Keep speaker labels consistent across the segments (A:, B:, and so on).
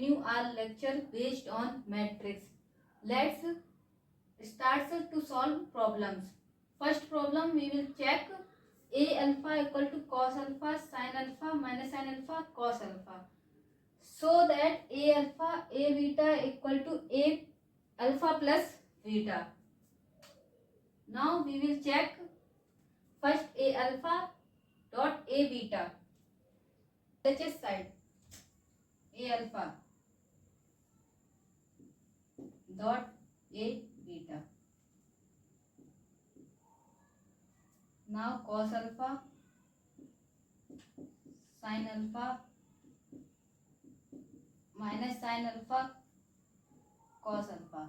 A: continue our lecture based on matrix. Let's start to solve problems. First problem we will check a alpha equal to cos alpha sin alpha minus sin alpha cos alpha. So that a alpha a beta equal to a alpha plus beta. Now we will check first a alpha dot a beta. LHS side a alpha dot a beta. Now cos alpha sin alpha minus sin alpha cos alpha.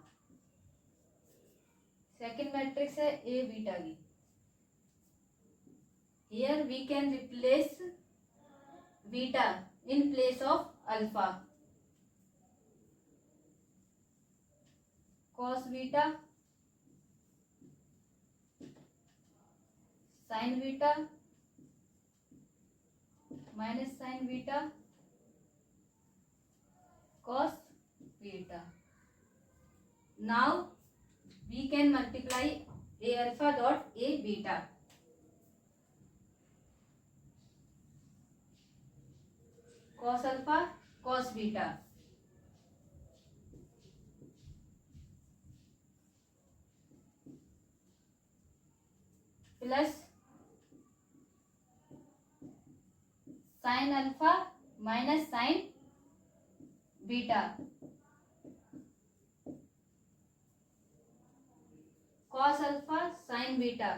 A: Second matrix है a beta की. Here we can replace beta in place of alpha. Cos beta sin beta minus sin beta cos beta. Now we can multiply a alpha dot a beta. Cos alpha cos beta plus sin alpha minus sin beta cos alpha sin beta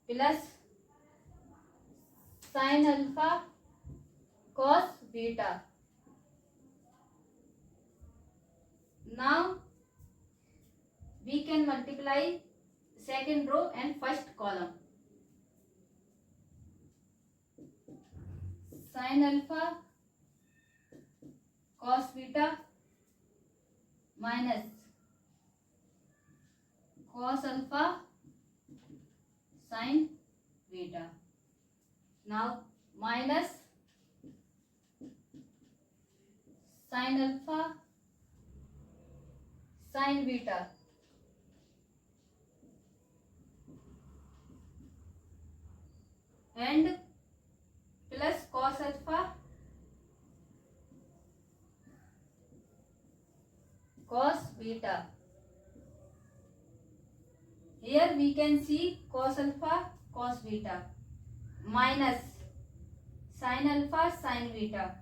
A: plus sin alpha cos beta. Now we can multiply second row and first column. Sin alpha cos beta minus cos alpha sin beta. Now minus sin alpha sin beta and plus cos alpha cos beta. Here we can see cos alpha cos beta minus sin alpha sin beta.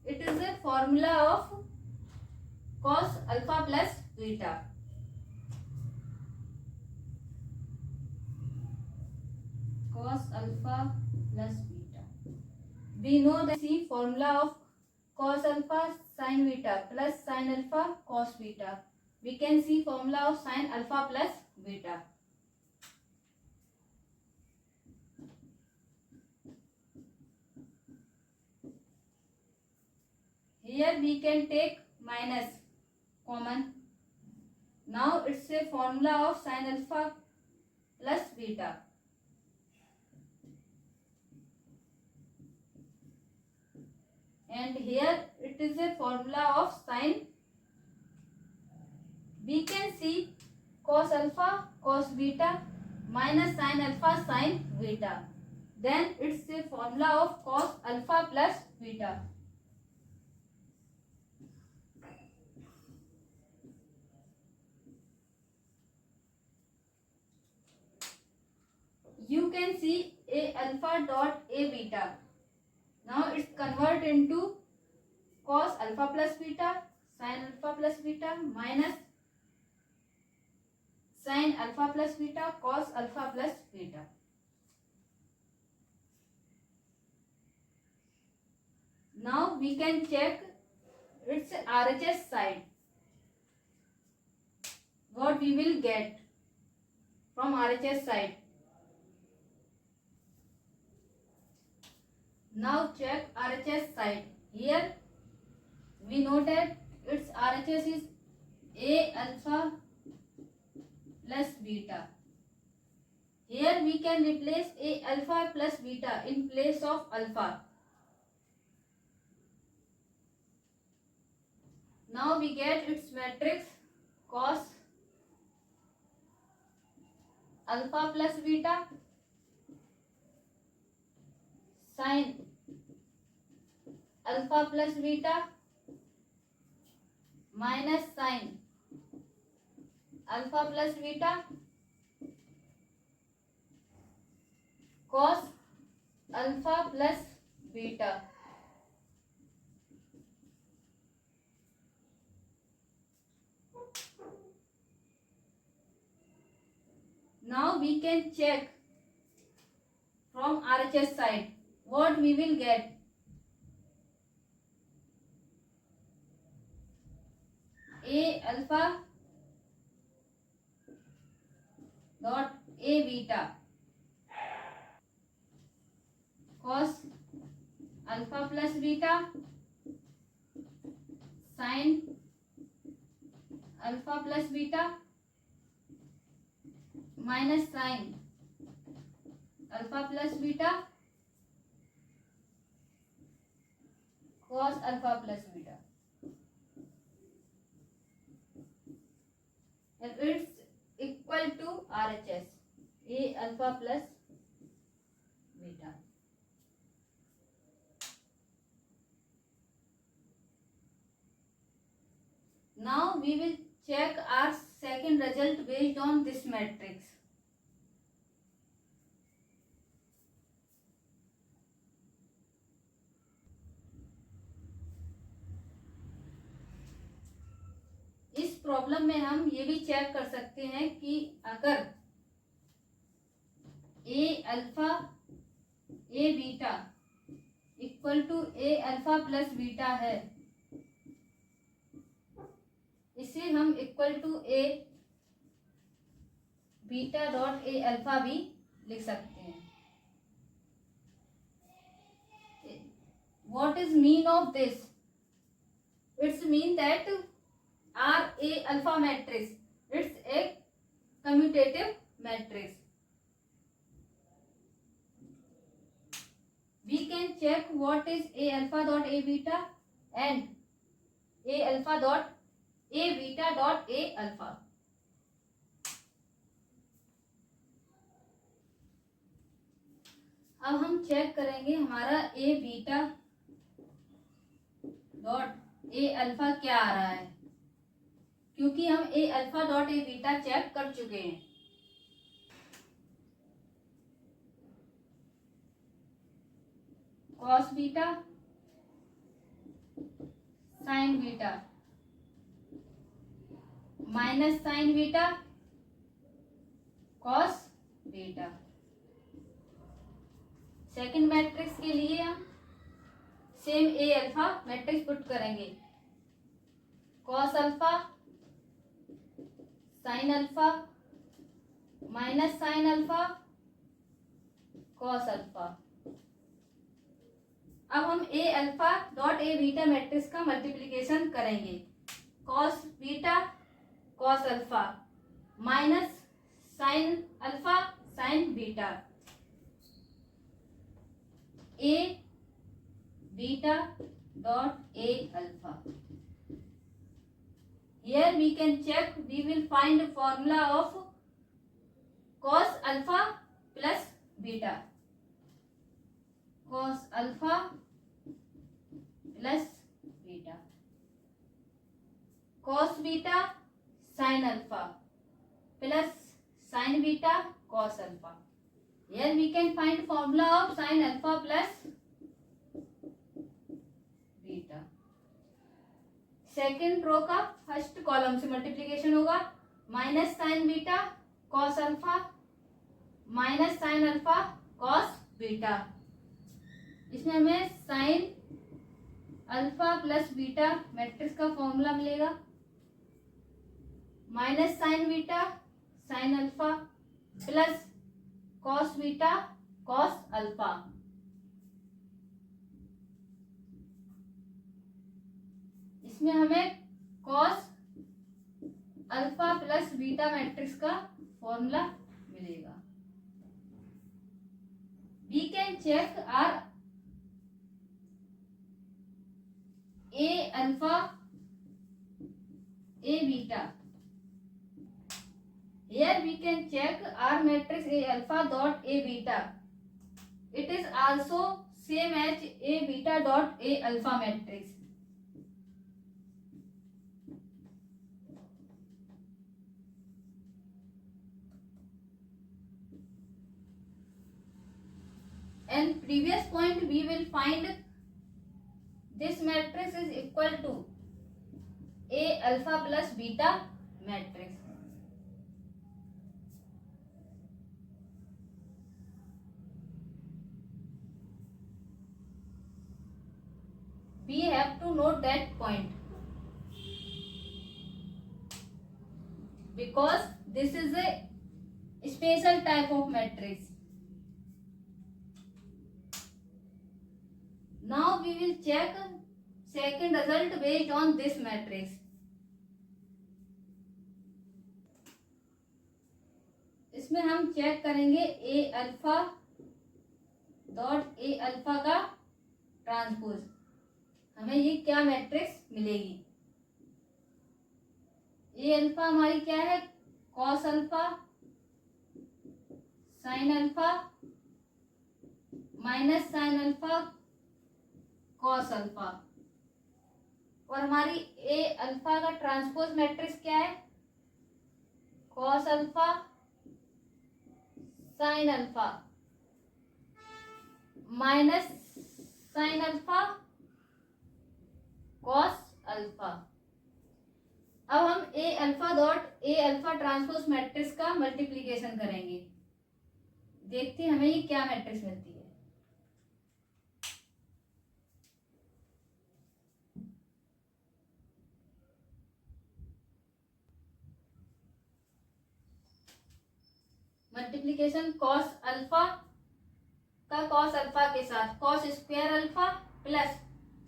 A: It is a formula of cos alpha plus beta. Cos alpha plus beta. We know the formula of cos alpha sin beta plus sin alpha cos beta. We can see formula of sin alpha plus beta. Here we can take minus common. Now it's a formula of sin alpha plus beta. And here it is a formula of sin. We can see cos alpha cos beta minus sin alpha sin beta. Then it's a formula of cos alpha plus beta. You can see a alpha dot a beta. Now it's convert into cos alpha plus beta sin alpha plus beta minus sin alpha plus beta cos alpha plus beta. Now we can check its RHS side. What we will get from RHS side. Now check RHS side. Here we know that its RHS is A alpha plus beta. Here we can replace A alpha plus beta in place of alpha. Now we get its matrix cos alpha plus beta sin alpha plus beta minus sin alpha plus beta cos alpha plus beta. Now we can check from RHS side what we will get. A alpha dot A beta cos alpha plus beta sin alpha plus beta minus sin alpha plus beta cos alpha plus beta. And it's equal to RHS A alpha plus beta. Now we will check our second result based on this matrix. इस problem में हम ये भी check कर सकते हैं कि अगर A alpha A beta equal to A alpha plus beta है, इसे हम equal to A beta dot A alpha भी लिख सकते हैं. What is mean of this? It's mean that R A alpha matrix, it's a commutative matrix. We can check what is A alpha dot A beta and A alpha dot A beta dot A alpha. अब हम check करेंगे हमारा A beta dot A alpha क्या आ रहा है, क्योंकि हम A alpha dot A beta check कर चुके हैं. Cos beta sine beta minus sine beta cos beta. Second matrix के लिए हम same A alpha matrix put करेंगे. Cos alpha sine alpha minus sine alpha cos alpha. अब हम A alpha dot A beta matrix का multiplication करेंगे. Cos beta cos alpha minus sine alpha sign beta. A beta dot A alpha. Here we can check, we will find formula of cos alpha plus beta. Cos alpha plus beta. Cos beta sin alpha plus sin beta cos alpha. Here we can find formula of sin alpha plus beta. Second row का first column से multiplication होगा. Minus sine beta cos alpha minus sine alpha cos beta. इसमें हमें sine alpha plus beta matrix का formula मिलेगा. Minus sine beta sine alpha plus cos beta cos alpha. इसमें हमें cos alpha plus beta matrix का formula मिलेगा. check our A alpha, A beta. Here we can check our matrix A alpha dot A beta. It is also same as A beta dot A alpha matrix. And previous point we will find this matrix is equal to A alpha plus beta matrix. We have to note that point because this is a special type of matrix. Now we will check second result based on this matrix. इसमें हम check करेंगे ए alpha dot A alpha का transpose, हमें ये क्या matrix मिलेगी। ए alpha हमारी क्या है, cos alpha sine alpha minus sine alpha cos alpha, और हमारी ए अल्फा का ट्रांसपोज मैट्रिक्स क्या है, cos alpha sine alpha minus sine alpha cos alpha. अब हम A alpha dot A alpha transpose matrix का मल्टीप्लीकेशन करेंगे, देखते हैं हमें ये क्या मैट्रिक्स मिलती है। मल्टीप्लीकेशन कॉस अल्फा का कॉस अल्फा के साथ cos square alpha plus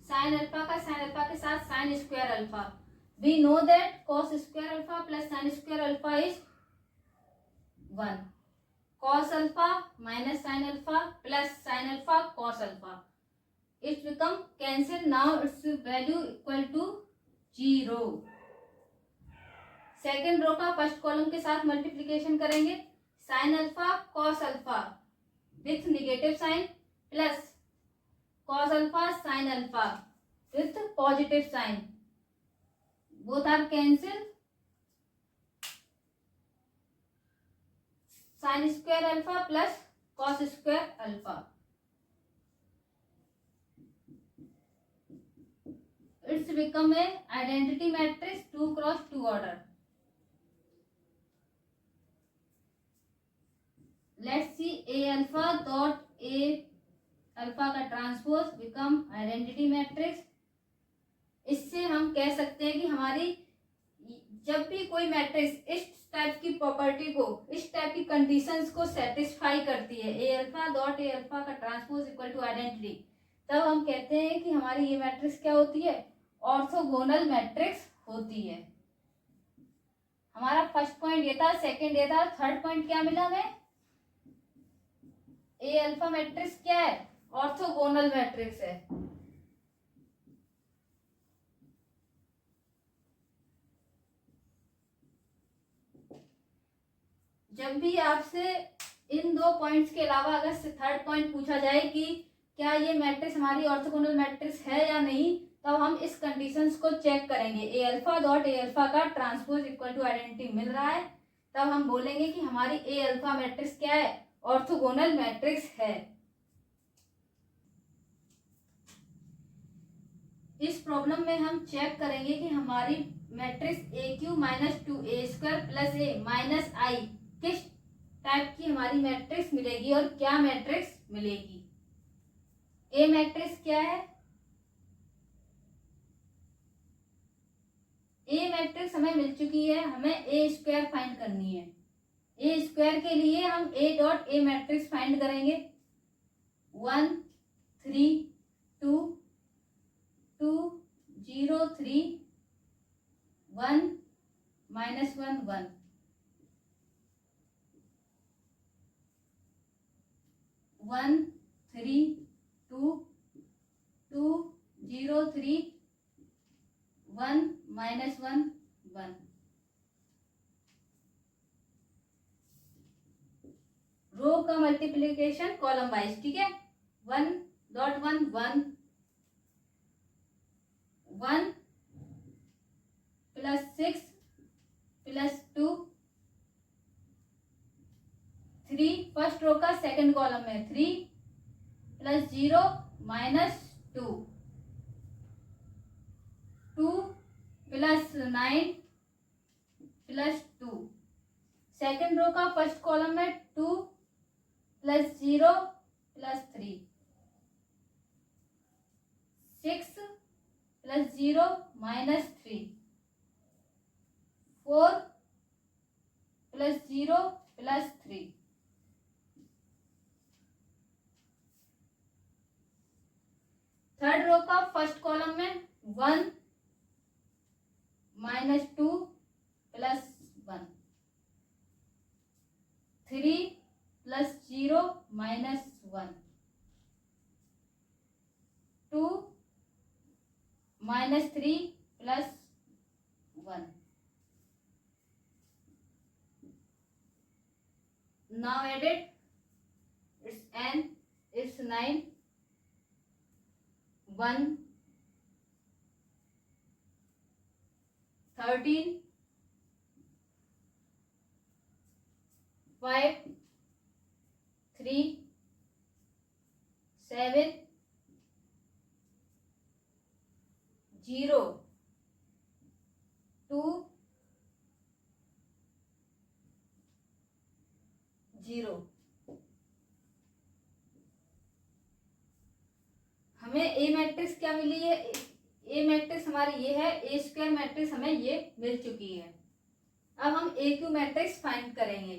A: sine alpha का साइन अल्फा के साथ sign square alpha. We know that cos square alpha plus sine square alpha is 1, cos alpha minus sine alpha plus sine alpha cos alpha, it become cancel, now it's value equal to 0। Second row का first column के साथ multiplication करेंगे, sine alpha cos alpha with negative sign plus cos alpha sine alpha with positive sign, both are cancel, sine square alpha plus cos square alpha, it's become a identity matrix 2 cross 2 order. Let's see A alpha dot A alpha का transpose become identity matrix. इससे हम कह सकते हैं कि हमारी जब भी कोई मैट्रिक्स इस टाइप की प्रॉपर्टी को, इस टाइप की कंडीशंस को सेटिस्फाई करती है, ए अल्फा डॉट ए अल्फा का ट्रांसपोज इक्वल टू आइडेंटिटी, तब हम कहते हैं कि हमारी ये मैट्रिक्स क्या होती है, ऑर्थोगोनल मैट्रिक्स होती है। हमारा फर्स्ट पॉइंट ये था, सेकंड ये था, थर्ड पॉइंट क्या मिला हमें, ए अल्फा मैट्रिक्स क्या है, ऑर्थोगोनल मैट्रिक्स है। जब भी आपसे इन 2 पॉइंट्स के अलावा अगर थर्ड पॉइंट पूछा जाए कि क्या ये मैट्रिक्स हमारी ऑर्थोगोनल मैट्रिक्स है या नहीं, तब हम इस कंडीशंस को चेक करेंगे, ए अल्फा डॉट ए अल्फा का ट्रांसपोज इक्वल टू आइडेंटिटी मिल रहा है, तब हम बोलेंगे कि हमारी ए अल्फा मैट्रिक्स क्या है, ऑर्थोगोनल मैट्रिक्स है। इस प्रॉब्लम में हम चेक करेंगे कि हमारी matrix A Q minus 2a square plus A minus I किस टाइप की हमारी मैट्रिक्स मिलेगी और क्या मैट्रिक्स मिलेगी। ए मैट्रिक्स क्या है, ए मैट्रिक्स हमें मिल चुकी है, हमें ए स्क्वायर फाइंड करनी है। ए स्क्वायर के लिए हम ए डॉट ए मैट्रिक्स फाइंड करेंगे, 1 3 2 2 0 3 1 -1 1, 1 3 3 2 2 0 3 1 minus 1 1। रो का मल्टीप्लीकेशन कॉलम वाइज, ठीक है। 1.1 1 1 प्लस 6 प्लस 2 3। फर्स्ट रो का सेकंड कॉलम में 3 plus 0 minus 2 2 plus 9 plus 2। Second row का फर्स्ट कॉलम में 2 plus 0 plus 3 6 plus 0 minus 3 4 plus 0 plus 3। Third row का फर्स्ट कॉलम में 1 minus 2 plus 1 3 plus 0 minus 1 2 minus 3 plus 1। Now add it. It's n. It's 9 1 13 5 3 7 0 2 0। हमें ए matrix क्या मिली है? ए matrix हमारी ये है, ए स्क्वायर मैट्रिक्स हमें ये मिल चुकी है। अब हम ए क्यू मैट्रिक्स फाइंड करेंगे।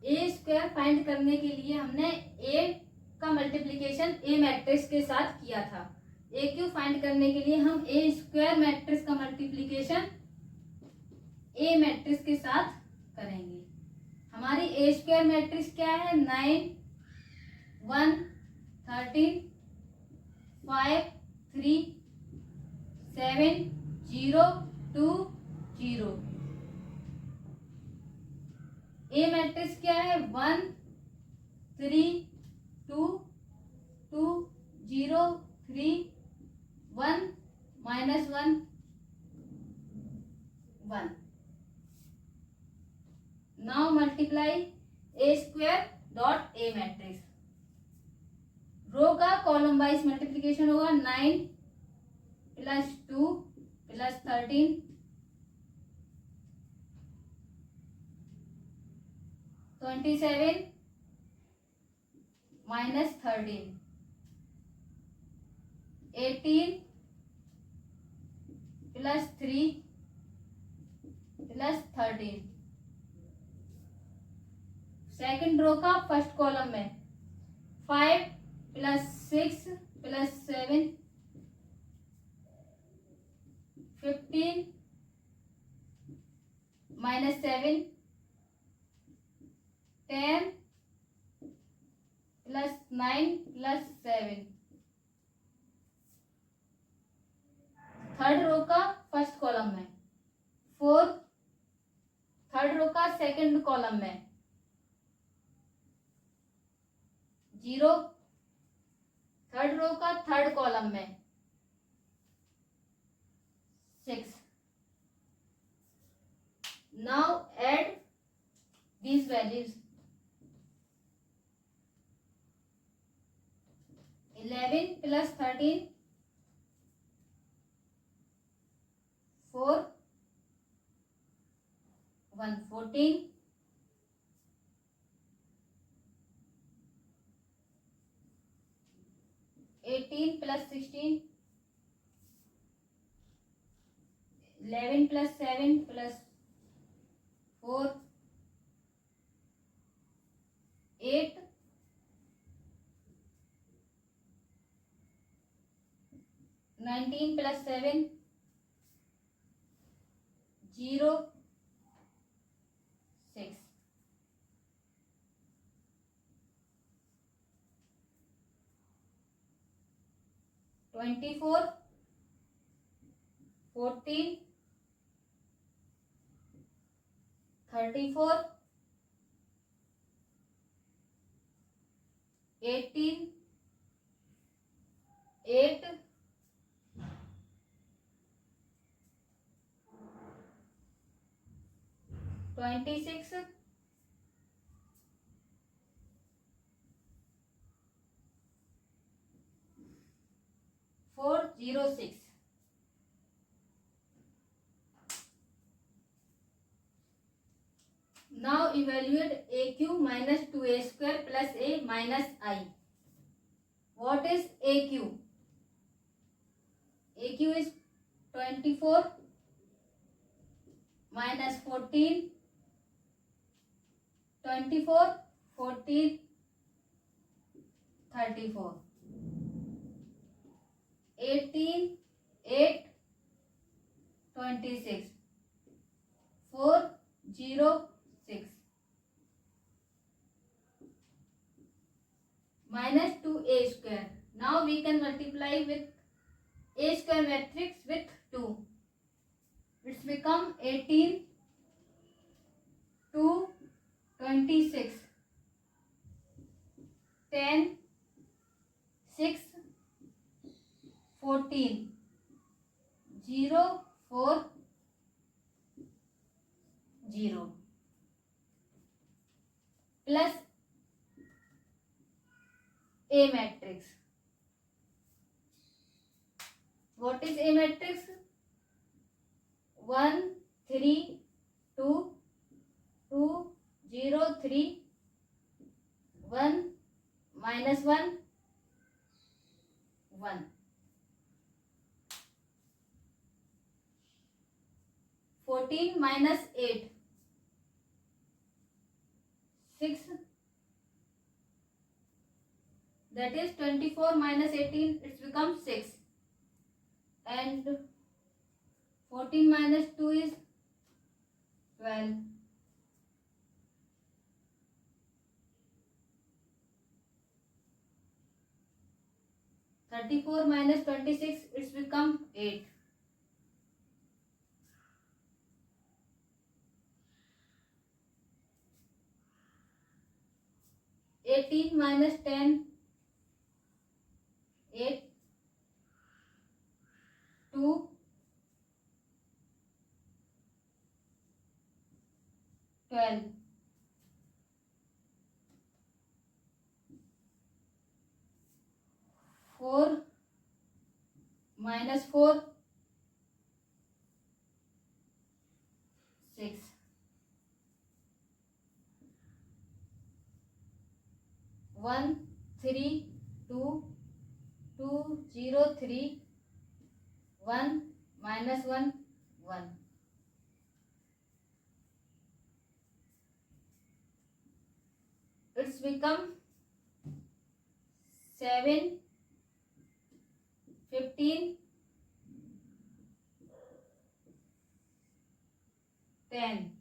A: ए स्क्वायर फाइंड करने के लिए हमने ए का मल्टीप्लिकेशन ए मैट्रिक्स के साथ किया था। ए क्यू फाइंड करने के लिए हम ए स्क्वायर मैट्रिक्स का मल्टीप्लिकेशन ए मैट्रिक्स के साथ करेंगे। हमारी ए स्क्वायर मैट्रिक्स क्या है? 9 1 13 5 3 7 0 2 0। ए मैट्रिक्स क्या है? 1 3 2 2 0 3 1 minus 1 1। Now multiply a square dot a matrix। रो का कॉलम वाइज मल्टीप्लीकेशन होगा 9 plus 2 plus 13 27 minus 13 18 plus 3 plus 13। Second row का फर्स्ट कॉलम में 5 plus 6 plus 7 15 minus 7 10 plus 9 plus 7। Third row का फर्स्ट कॉलम में 4, थर्ड रो का second column में 0, third row का third column में 6। Now add these values। 11 plus 13 4 1 14 18 plus 16 11 plus 7 plus 4 8 19 plus 7 0 24, 14, 34, 18, 8, 26, 406. Now evaluate AQ minus 2A square plus A minus I. What is AQ? AQ is 24 minus 14, 24, 14, 34, 18, 8, 26, 4, 0, 6. Minus 2A square. Now we can multiply with A square matrix with 2. It's become 18, 2, 26, 10, 6, 14, 0, 4, 0 plus A matrix. What is A matrix? 1, 3, 2, 2, 0, 3, 1, minus 1, 1. 14 minus 8, 6. That is 24 minus 18, it's become 6. And 14 minus 2 is 12. 34 minus 26, it's become 8. 18 minus 10, 8, 2, 12. 4 minus 4, 6. 1, 3, 2, 2, 0, 3, 1, minus 1, 1. It's become 7, 15, 10.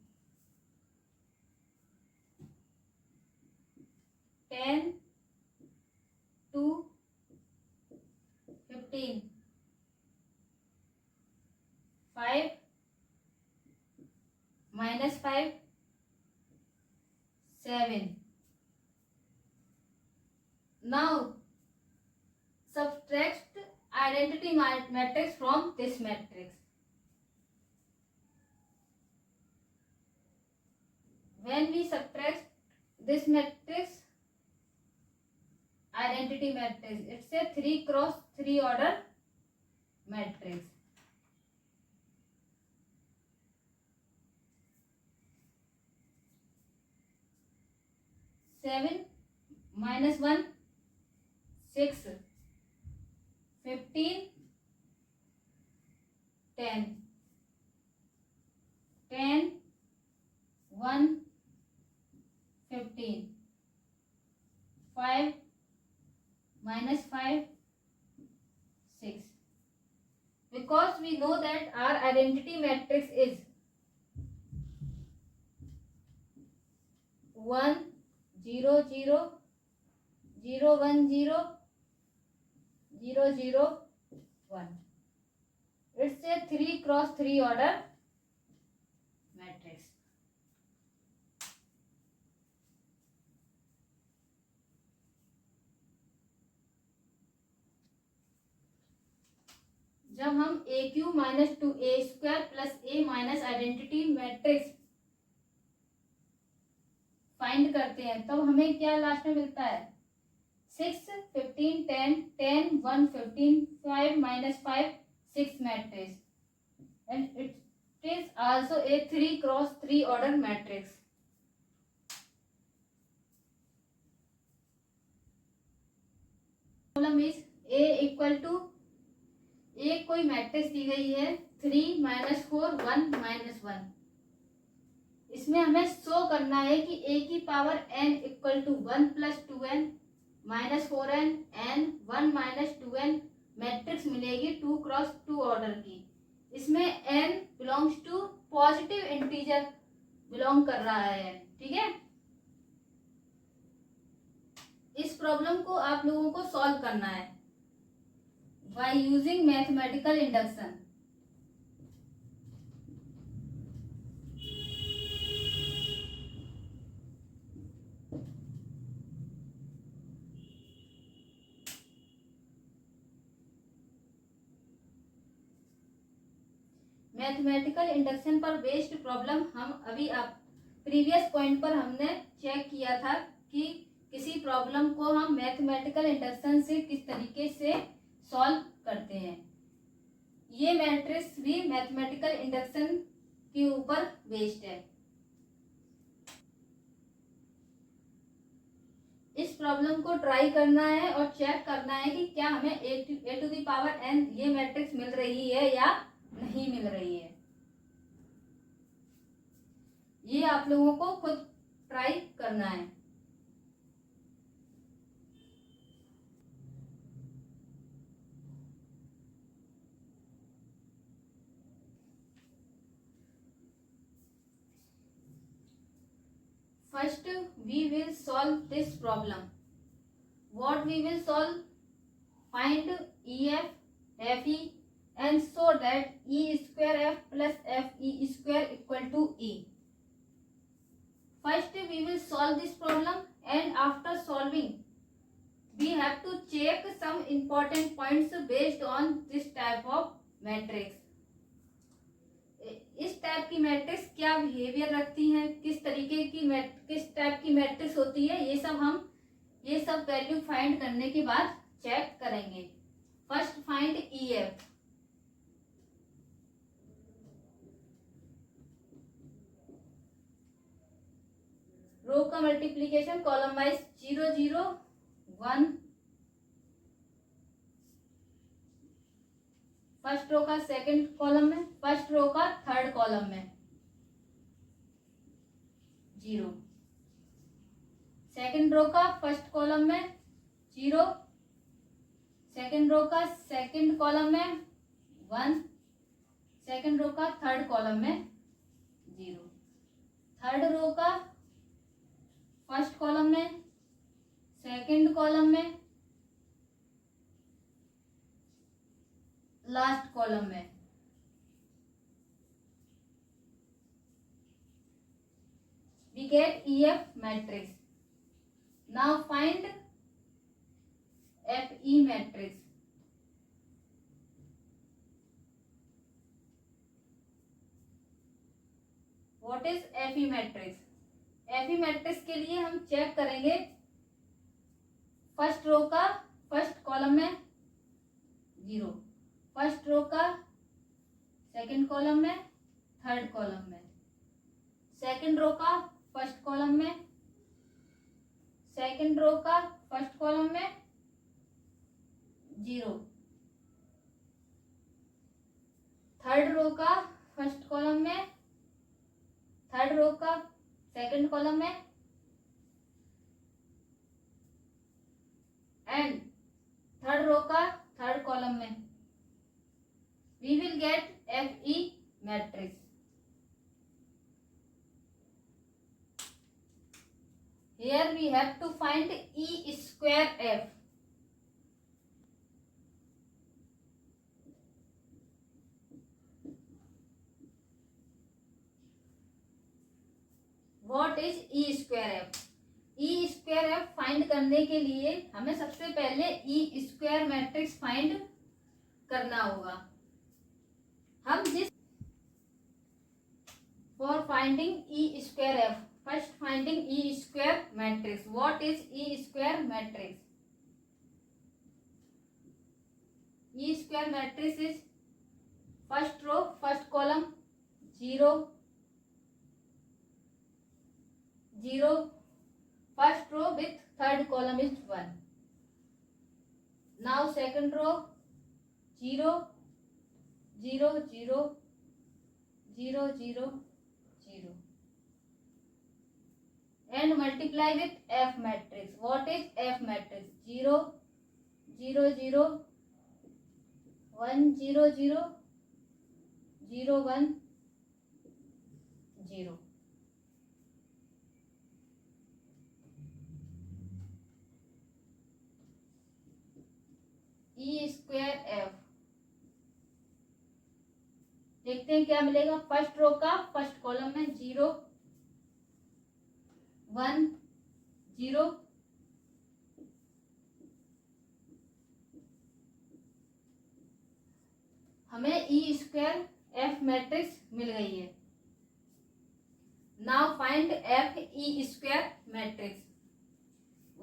A: 10, 2, 15, 5, minus 5, 7. Now subtract identity matrix from this matrix. When we subtract this matrix, identity matrix, it's a 3 cross 3 order matrix. Seven minus 1, 6, 15, 10, 10, 1, 15, 5, minus 5, 6. Because we know that our identity matrix is 1, 0, 0, 0, 1, 0, 0, 0, 1. It's a 3x3 order matrix. जब हम A Q minus 2a² plus a minus identity matrix find करते हैं तब हमें क्या last में मिलता है 6 15 10 10 1 15 5 minus 5 6 matrix and it is also a 3x3 order matrix. Problem is a equal to एक कोई मैट्रिक्स दी गई है 3 - 4 1 - 1. इसमें हमें शो करना है कि a की power n equal to 1 + 2n - 4n n 1 - 2n matrix मिलेगी 2x2 ऑर्डर की. इसमें n belongs to positive integer belong कर रहा है. ठीक है, इस प्रॉब्लम को आप लोगों को सॉल्व करना है by using mathematical induction. Mathematical induction पर बेस्ड प्रॉब्लम हम अभी आप प्रीवियस पॉइंट पर हमने चेक किया था कि किसी प्रॉब्लम को हम मैथमेटिकल इंडक्शन से किस तरीके से सॉल्व करते हैं. ये मैट्रिक्स भी मैथमेटिकल इंडक्शन के ऊपर बेस्ड है. इस प्रॉब्लम को ट्राई करना है और चेक करना है कि क्या हमें a to the power n ये मैट्रिक्स मिल रही है या नहीं मिल रही है. ये आप लोगों को खुद ट्राई करना है. First, we will solve this problem. What we will solve? Find EF, FE, and so that E²F plus FE² equal to E. First, we will solve this problem, and after solving, we have to check some important points based on this type of matrix. इस type की matrix क्या behaviour रखती हैं, किस तरीके की किस type की मैट्रिक्स होती है, ये सब वैल्यू फाइंड करने के बाद चेक करेंगे. First find EF. रो का multiplication column wise 0 0 1. First row का सेकंड कॉलम में, फर्स्ट रो का थर्ड कॉलम में 0. सेकंड रो का फर्स्ट कॉलम में 0. सेकंड रो का सेकंड कॉलम में 1. सेकंड रो का थर्ड कॉलम में 0. थर्ड रो का फर्स्ट कॉलम में, सेकंड कॉलम में, लास्ट कॉलम में. We get EF matrix. Now find FE matrix. What is FE matrix? FE matrix के लिए हम चेक करेंगे फर्स्ट रो का फर्स्ट कॉलम में 0. फर्स्ट रो का सेकंड कॉलम में, थर्ड कॉलम में. सेकंड रो का फर्स्ट कॉलम में, सेकंड रो का फर्स्ट कॉलम में 0. थर्ड रो का फर्स्ट कॉलम में, थर्ड रो का सेकंड कॉलम में एंड थर्ड रो का थर्ड कॉलम में. We will get FE matrix. Here we have to find E²F. What is E square F? E square F find करने के लिए हमें सबसे पहले ई स्क्वायर मैट्रिक्स फाइंड करना होगा। हम जिस for finding E square F, first finding E square matrix. What is E square matrix? E square matrix is first row first column 0 0, first row with third column is 1. Now second row 0 0 0 0 0 0 and multiply with F matrix. What is F matrix? 0 0 0 1 0 0 0 1 0. E square F, देखते हैं क्या मिलेगा। First row का first column में 0 1 0, हमें ई square F matrix मिल गई है। Now find F E square matrix.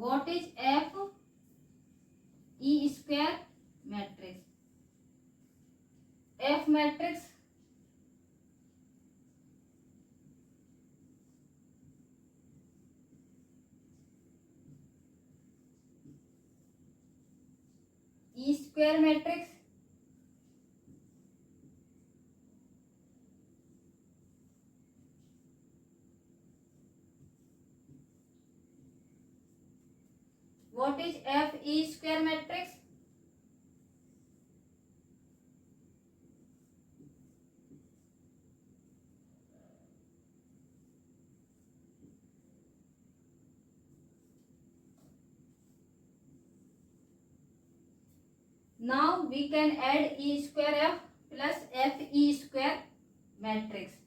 A: What is F E square matrix? F matrix E square matrix what is F E square matrix? Now we can add E square F plus F E square matrix.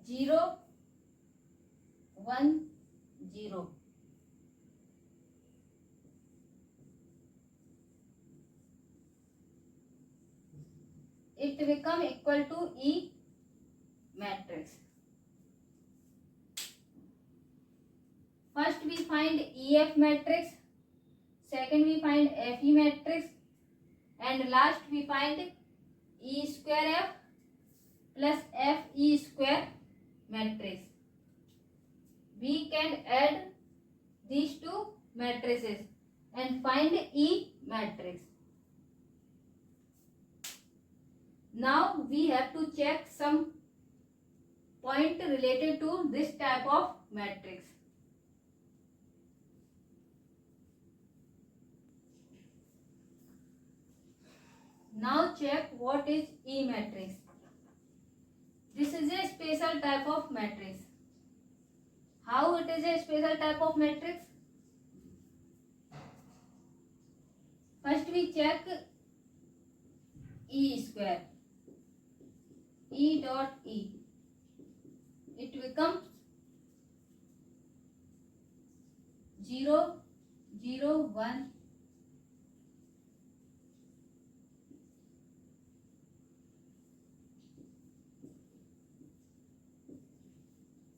A: Zero, 1, 0. It become equal to E matrix. First we find EF matrix, second we find FE matrix, and last we find E square F plus FE square matrix. We can add these two matrices and find E matrix. Now we have to check some point related to this type of matrix. Now check what is E matrix. This is a special type of matrix. How it is a special type of matrix? First we check E square. E dot E. It becomes 0, 0, 1.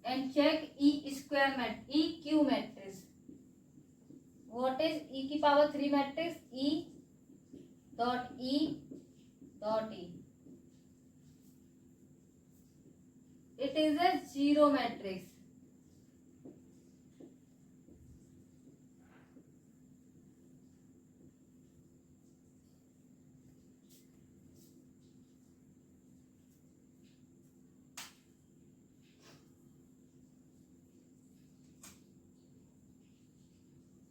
A: And check E square EQ matrix. What is E की power 3 matrix? E dot E dot E. It is a 0 matrix.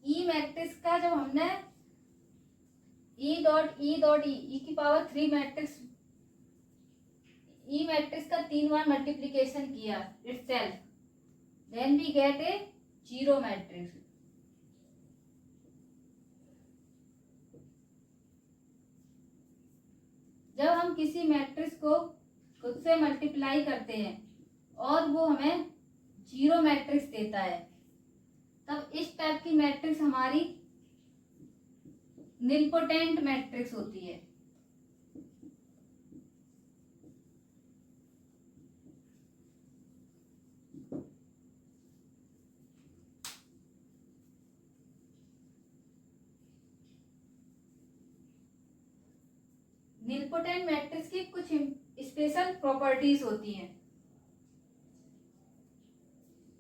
A: E matrix का जब हमने E dot E की power 3 matrix ई matrix का 3 बार multiplication किया itself, then we get a zero matrix. जब हम किसी मैट्रिक्स को खुद से मल्टीप्लाई करते हैं और वो हमें जीरो मैट्रिक्स देता है, तब इस टाइप की मैट्रिक्स हमारी निलपोटेंट मैट्रिक्स होती है। निलपोटेंट मैट्रिक्स की कुछ स्पेशल प्रॉपर्टीज होती हैं।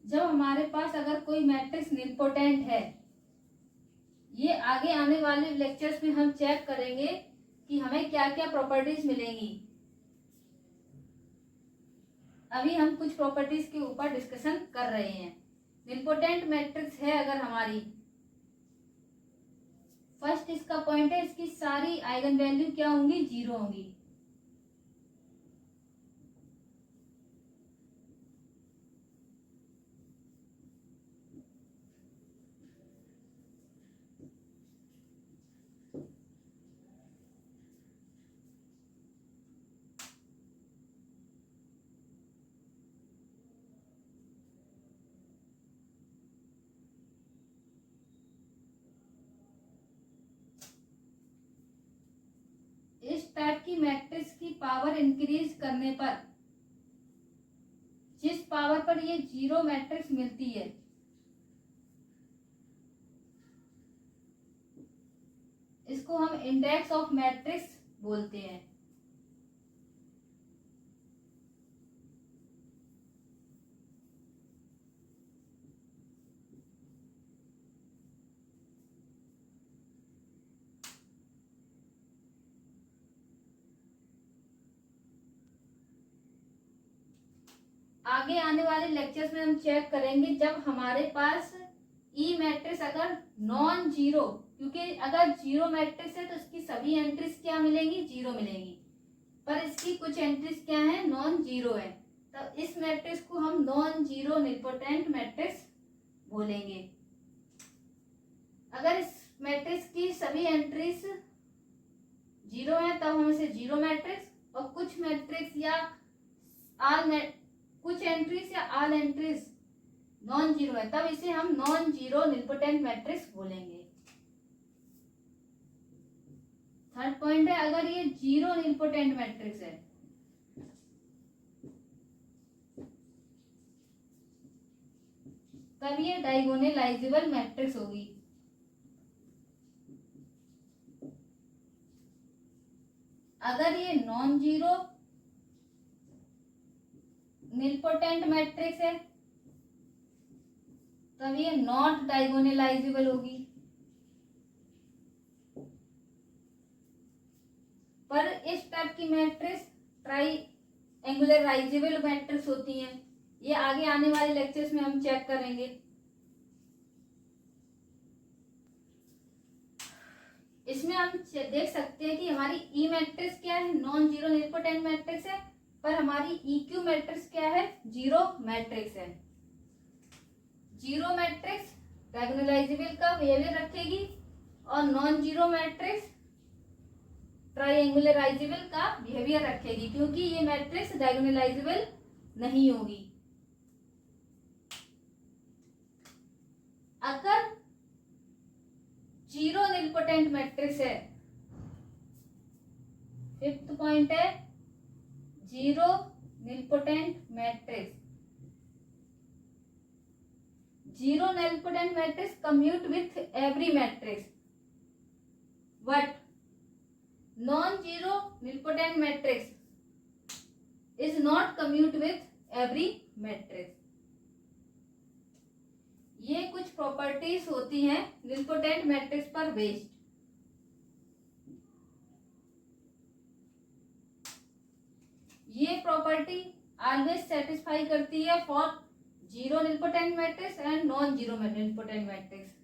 A: जब हमारे पास अगर कोई मैट्रिक्स निलपोटेंट है, ये आगे आने वाले लेक्चर्स में हम चेक करेंगे कि हमें क्या क्या प्रॉपर्टीज मिलेंगी। अभी हम कुछ प्रॉपर्टीज के ऊपर डिस्कशन कर रहे हैं। निलपोटेंट मैट्रिक्स है अगर हमारी, फर्स्ट इसका पॉइंट है, इसकी सारी आइगन वैल्यू क्या होंगी, जीरो होंगी। इस टाइप की मैट्रिक्स की पावर इंक्रीज करने पर, जिस पावर पर ये जीरो मैट्रिक्स मिलती है, इसको हम इंडेक्स ऑफ मैट्रिक्स बोलते हैं। आगे आने वाले लेक्चर्स में हम चेक करेंगे जब हमारे पास ई मैट्रिक्स अगर नॉन जीरो, क्योंकि अगर जीरो मैट्रिक्स है तो इसकी सभी एंट्रीज क्या मिलेंगी, जीरो मिलेंगी, पर इसकी कुछ एंट्रीज क्या है, नॉन जीरो है, तो इस मैट्रिक्स को हम नॉन जीरो निलपोटेंट मैट्रिक्स बोलेंगे। अगर इस मैट्रिक्स की सभी एंट्रीज जीरो है तब हम इसे जीरो मैट्रिक्स, और कुछ मैट्रिक्स या कुछ एंट्रीज या ऑल एंट्रीज नॉन जीरो है तब इसे हम नॉन जीरो निलपोटेंट मैट्रिक्स बोलेंगे। थर्ड पॉइंट है, अगर ये जीरो निलपोटेंट मैट्रिक्स है तब ये डायगोनलाइजेबल मैट्रिक्स होगी। अगर ये नॉन जीरो निलपोटेंट मैट्रिक्स है तब ये नॉट डायगोनलाइजेबल होगी। पर इस टाइप की मैट्रिक्स ट्राइएंगुलराइजेबल मैट्रिक्स होती हैं। ये आगे आने वाले लेक्चर्स में हम चेक करेंगे। इसमें हम देख सकते हैं कि हमारी ई मैट्रिक्स क्या है, नॉन जीरो निलपोटेंट मैट्रिक्स है, पर हमारी ई क्यू मैट्रिक्स क्या है, जीरो मैट्रिक्स है। जीरो मैट्रिक्स डायगोनलाइजेबल का बिहेवियर रखेगी और नॉन जीरो मैट्रिक्स ट्राइएंगुलराइजेबल का बिहेवियर रखेगी, क्योंकि ये मैट्रिक्स डायगोनलाइजेबल नहीं होगी। अगर जीरो निलपोटेंट मैट्रिक्स है, फिफ्थ पॉइंट है zero nilpotent matrix. Zero nilpotent matrix commute with every matrix, but non zero nilpotent matrix is not commute with every matrix. ये कुछ प्रॉपर्टीज होती हैं निलपोटेंट मैट्रिक्स पर बेस्ड। ये प्रॉपर्टी ऑलवेज सेटिस्फाई करती है for zero nilpotent matrix and non zero nilpotent matrix.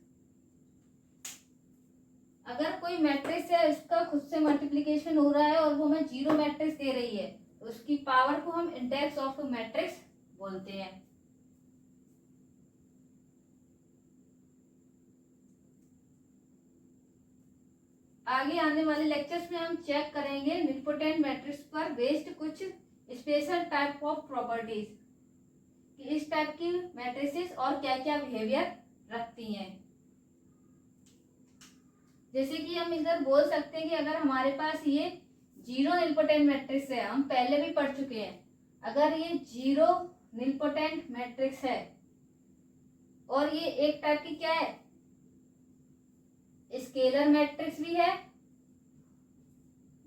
A: अगर कोई मैट्रिक्स है, इसका खुद से मल्टीप्लिकेशन हो रहा है और वो हमें जीरो मैट्रिक्स दे रही है, उसकी पावर को हम इंडेक्स ऑफ मैट्रिक्स बोलते हैं। आगे आने वाले लेक्चर्स में हम चेक करेंगे निलपोटेंट मैट्रिक्स पर बेस्ड कुछ स्पेशल टाइप ऑफ प्रॉपर्टीज कि इस टाइप की मैट्रिसेस और क्या क्या बिहेवियर रखती हैं। जैसे कि हम इधर बोल सकते हैं कि अगर हमारे पास ये जीरो निलपोटेंट मैट्रिक्स है, हम पहले भी पढ़ चुके हैं, अगर ये जीरो निलपोटेंट मैट्रिक्स है और ये एक टाइप की क्या है, स्केलर मैट्रिक्स भी है,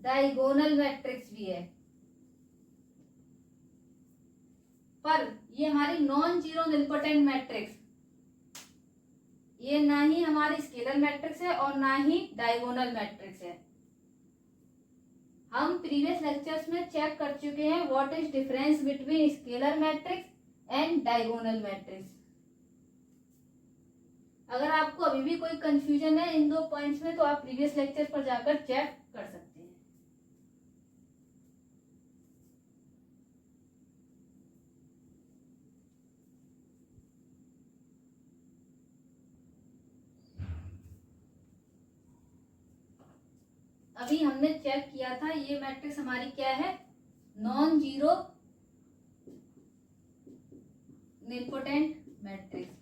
A: डायगोनल मैट्रिक्स भी है, पर ये हमारी नॉन जीरो निलपोटेंट मैट्रिक्स, ये ना ही हमारी स्केलर मैट्रिक्स है और ना ही डायगोनल मैट्रिक्स है। हम प्रीवियस लेक्चर्स में चेक कर चुके हैं what is difference between scalar matrix and diagonal matrix. अगर आपको अभी भी कोई कंफ्यूजन है इन दो पॉइंट्स में तो आप प्रीवियस लेक्चर पर जाकर चेक कर सकते हैं। अभी हमने चेक किया था ये मैट्रिक्स हमारी क्या है, non zero nilpotent matrix,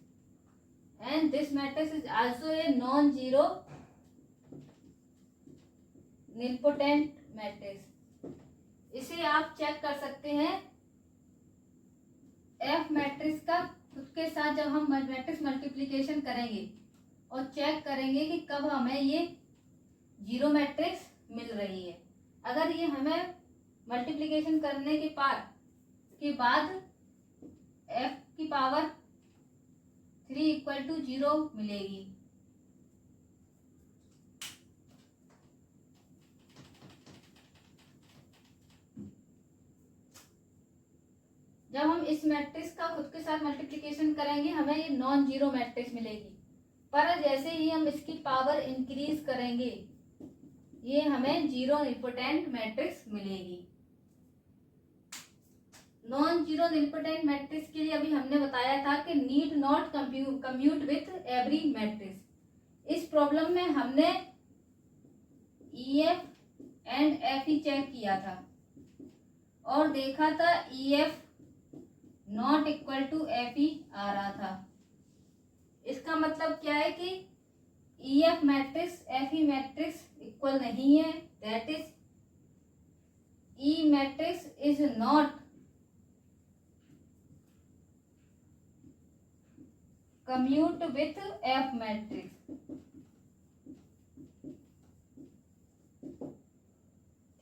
A: and this matrix is also a non-zero nilpotent matrix। इसे आप चेक कर सकते हैं एफ मैट्रिक्स का खुद के साथ जब हम मैट्रिक्स मल्टीप्लिकेशन करेंगे और चेक करेंगे कि कब हमें ये जीरो मैट्रिक्स मिल रही है। अगर ये हमें मल्टीप्लिकेशन करने के बाद एफ की पावर 3 इक्वल टू 0 मिलेगी, जब हम इस मैट्रिक्स का खुद के साथ मल्टीप्लिकेशन करेंगे हमें ये नॉन जीरो मैट्रिक्स मिलेगी। पर जैसे ही हम इसकी पावर इंक्रीज करेंगे ये हमें जीरो निलपोटेंट मैट्रिक्स मिलेगी। नॉन जीरो निलपोटेंट मैट्रिक्स के लिए अभी हमने बताया था कि need not commute with every matrix. इस प्रॉब्लम में हमने EF एंड FE चेक किया था और देखा था EF not equal to FE आ रहा था। इसका मतलब क्या है कि EF matrix FE matrix equal नहीं है, that is E matrix is not commute with F matrix.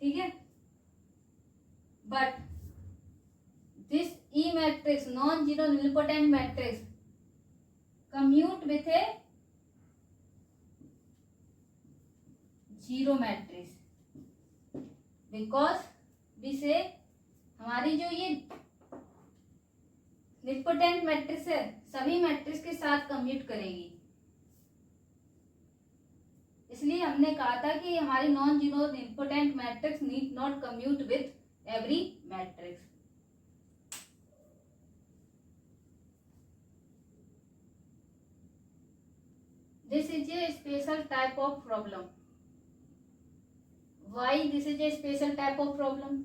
A: ठीक है, but this E matrix non zero nilpotent matrix commute with a zero matrix because we say हमारी जो ये nilpotent matrix है सभी matrix के साथ कम्यूट करेगी। इसलिए हमने कहा था कि हमारी non zero nilpotent matrix need not commute with every matrix. This is a special type of problem. Why this is a special type of problem?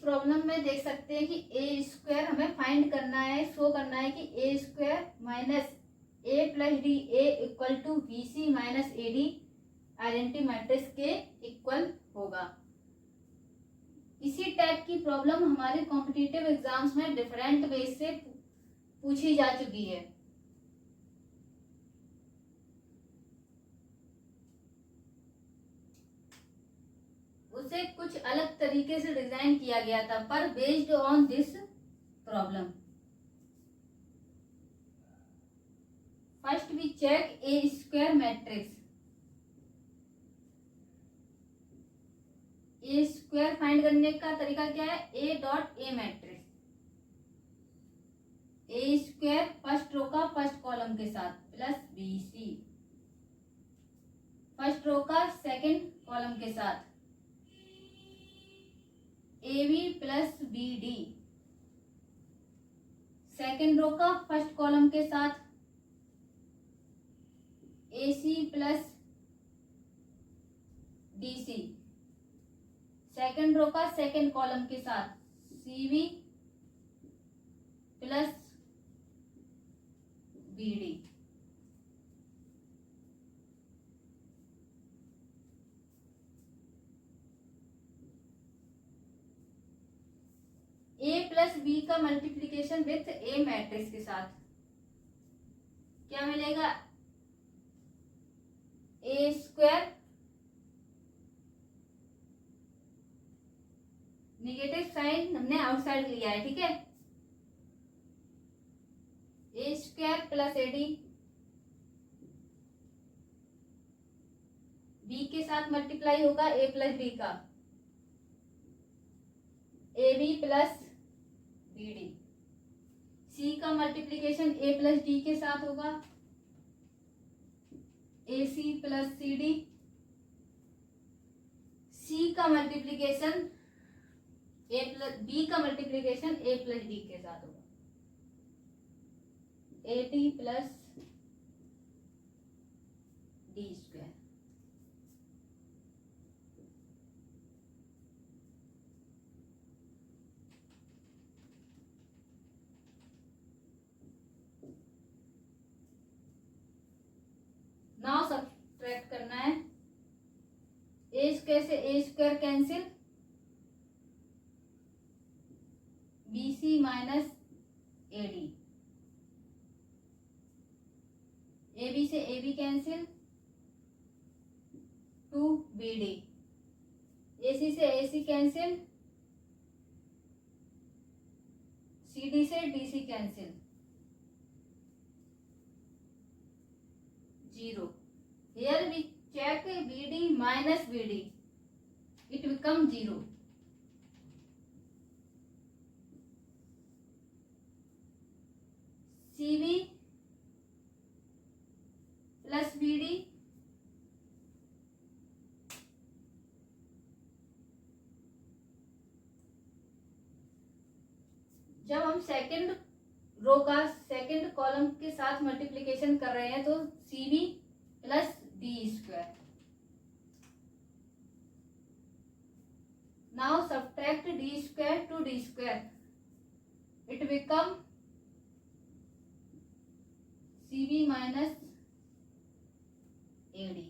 A: Problem में देख सकते हैं कि ए स्क्वायर हमें फाइंड करना है, शो करना है कि A square minus A plus D A equal to B C minus A D identity matrix के इक्वल होगा। इसी टाइप की प्रॉब्लम हमारे कॉम्पिटिटिव एग्जाम्स में डिफरेंट वे से पूछी जा चुकी है। उसे कुछ अलग तरीके से डिजाइन किया गया था पर based on this problem. First we check A square matrix. A square find करने का तरीका क्या है, A dot A matrix. A square first row का फर्स्ट कॉलम के साथ plus B C first row का सेकंड कॉलम के साथ AB plus BD, second row का फर्स्ट कॉलम के साथ AC plus DC, second row का सेकेंड कॉलम के साथ CB plus BD, A plus B का मल्टीप्लीकेशन विथ A मैट्रिक्स के साथ क्या मिलेगा? A स्क्वायर, निगेटिव साइन हमने आउटसाइड लिया है, ठीक है। A square plus AD, B के साथ मल्टीप्लाई होगा A प्लस B का, AB प्लस BD, C का मल्टीप्लीकेशन A प्लस D के साथ होगा AC प्लस CD, C का मल्टीप्लीकेशन A प्लस B का मल्टीप्लीकेशन A प्लस D के साथ होगा AD plus D square. Now subtract करना है। ए स्क्वायर से A square cancel, BC minus AD, AB से AB कैंसिल, 2BD, AC से AC कैंसिल, CD से DC cancel, 0. Here we check BD minus BD, it become 0. CB plus BD, जब हम second row का second column के साथ multiplication कर रहे हैं तो CB plus D square. Now subtract D square to D square, it become CB minus AD।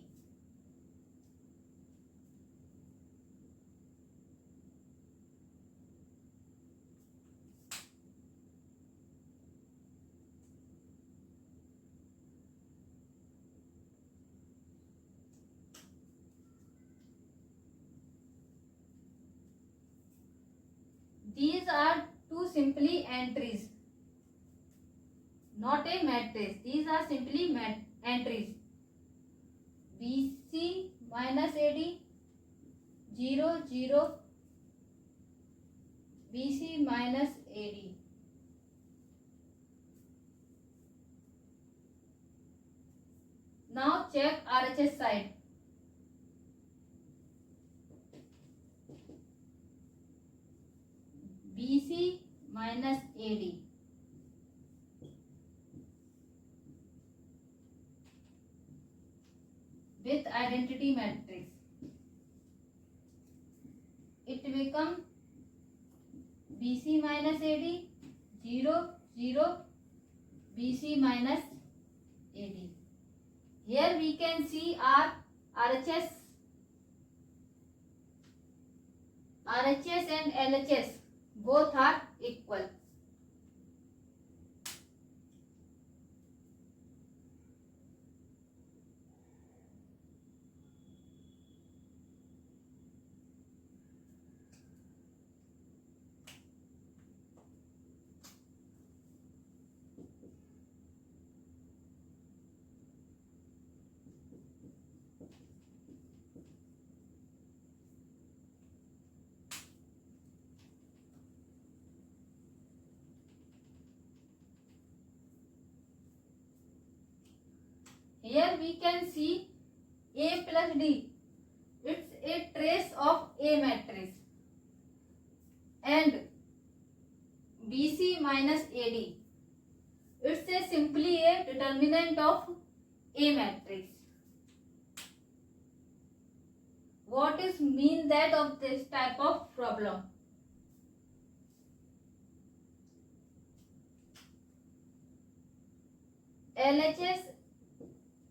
A: These are two simply entries, not a matrix. These are simply entries. BC minus AD, 0 0, BC minus AD. Now check RHS side. BC minus AD, with identity matrix, it become BC minus AD, 0 0, BC minus AD. Here we can see our RHS and LHS both are equal. Here we can see A plus D. It's a trace of A matrix. and BC minus AD. It's a simply a determinant of A matrix. What is mean that of this type of problem? LHS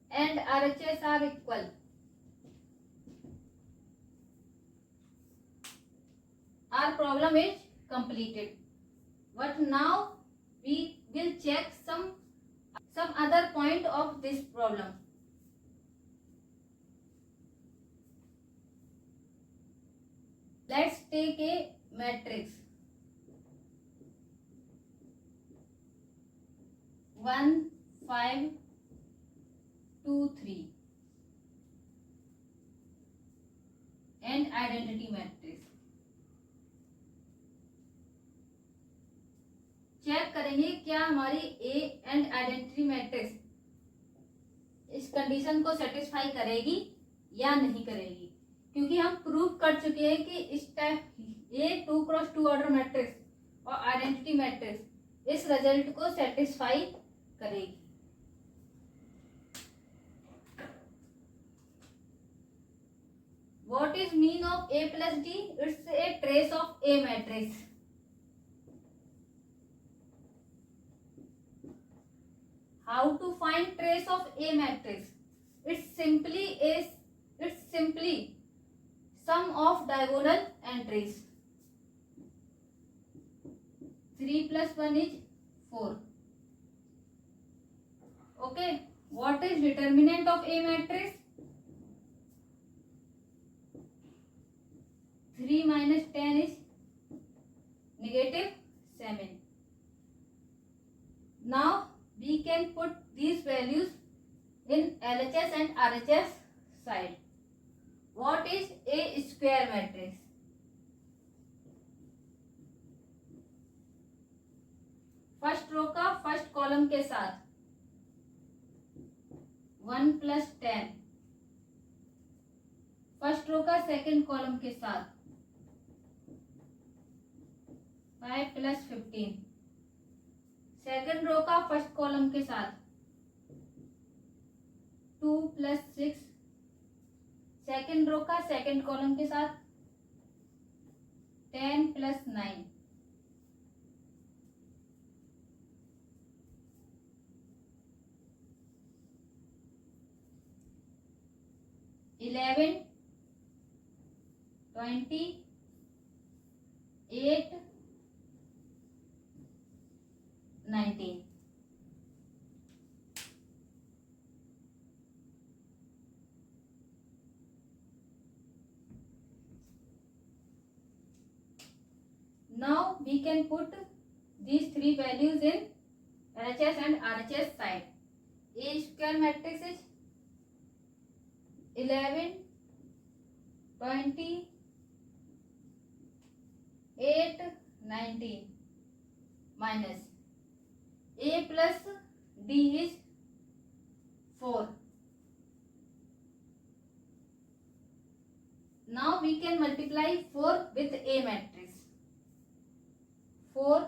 A: and RHS are equal. Our problem is completed. But now we will check some other point of this problem. Let's take a matrix 1 5 2 3 and identity matrix. Check करेंगे क्या हमारी A and identity matrix इस condition को satisfy करेगी या नहीं करेगी, क्योंकि हम प्रूव कर चुके हैं कि इस type A 2x2 order matrix और आइडेंटिटी मैट्रिक्स इस रिजल्ट को सेटिस्फाई करेगी. What is mean of A plus D? It's a trace of A matrix. How to find trace of A matrix? It's simply sum of diagonal entries. 3 plus 1 is 4. Okay. What is determinant of A matrix? 3 minus 10 is -7. Now we can put these values in LHS and RHS side. What is A square matrix? First row का first column के साथ 1 plus 10, first row का second column के साथ 5 plus 15, second row का first column के साथ 2 plus 6, second row का सेकंड कॉलम के साथ 10 plus 9, eleven 20 8 19. Now we can put these three values in LHS and RHS side. A square matrix is 11 20 8 19 minus A plus D is 4. Now we can multiply 4 with A matrix. 4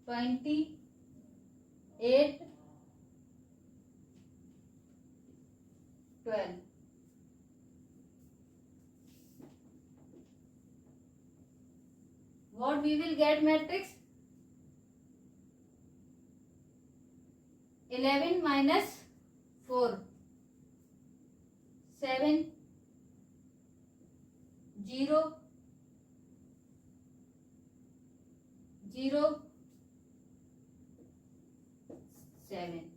A: 20 8 12. What we will get matrix? 11 minus 4, 7 0 0 7.